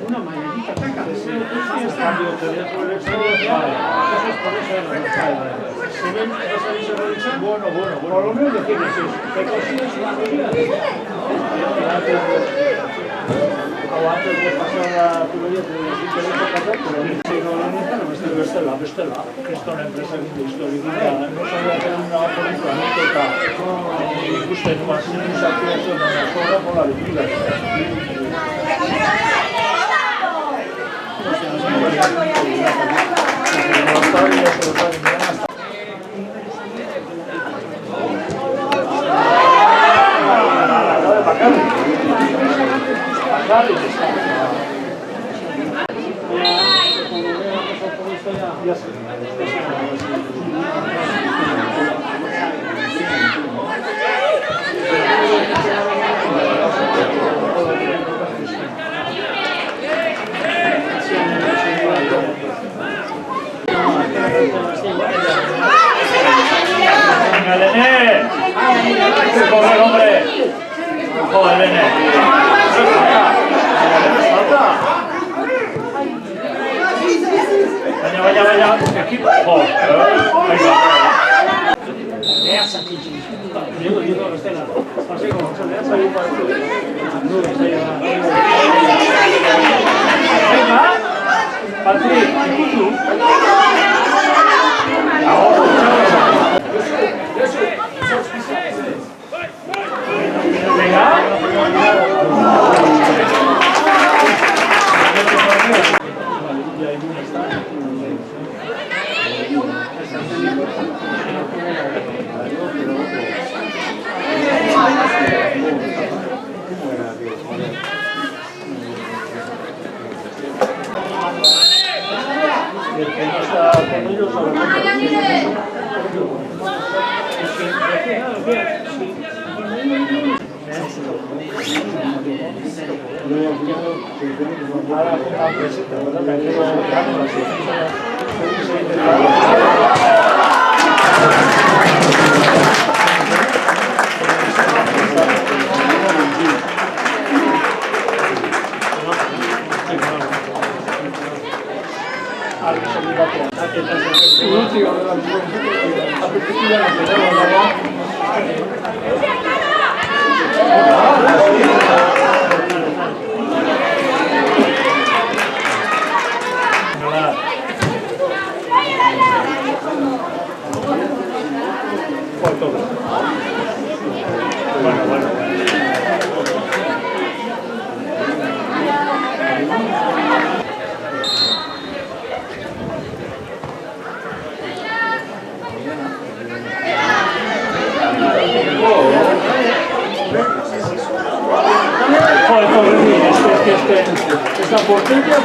Una mañanita taca de ser cambio de ¿se ven esa visualización? Bueno. Por lo menos decirles eso. Que consigues una medida antes de pasar la tubería de pasar, pero bestela, kriston enpresak historia no sabía que era una película ikusten masinizazioa da sola pola vida. Vaya, equipo. Digo, Estela. Así como se le ha salido para el venga, Patrick, ¿tú? Esta portería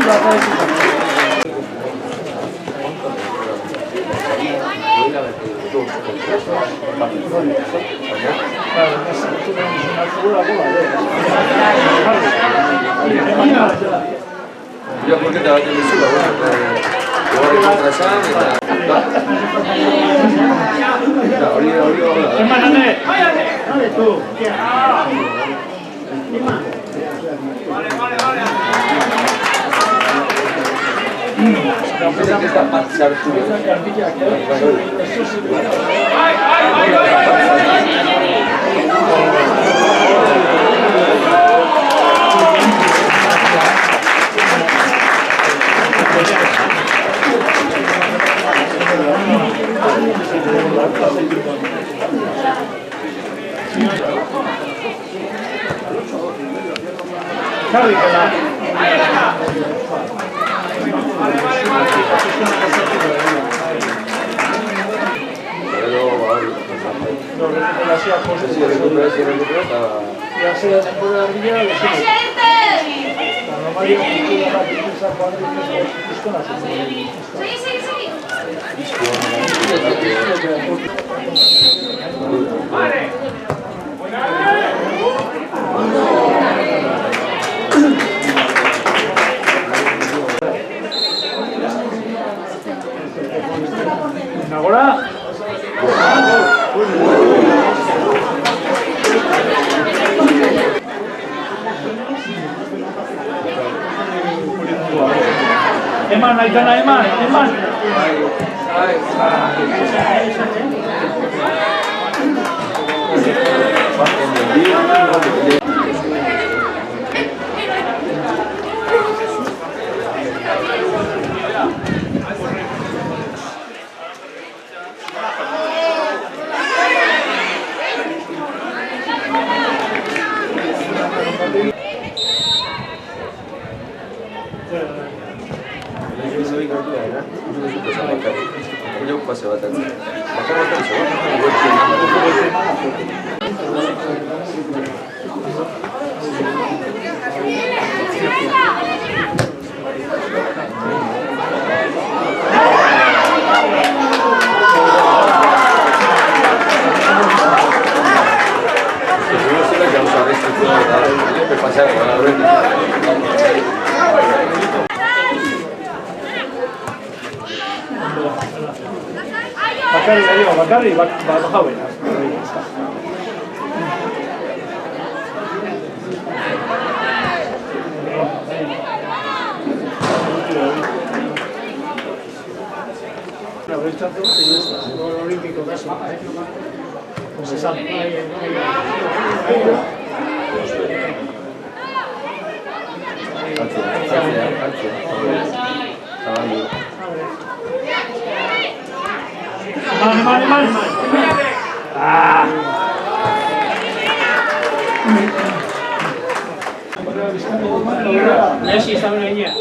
la Io perché da nessuno vuole contrassare Hermano, dale tú. Pensé que esta parte se abre. Cárgala. Ya sea después de la rilla, lo sé. Cuando Mario pudo la princesa cuando esto no ahora Eman, Aitana, Eman. Bakarri, bajauena. El olímpico casi. Pues se sabe. Mal. Ah. Ya sí, está una niña.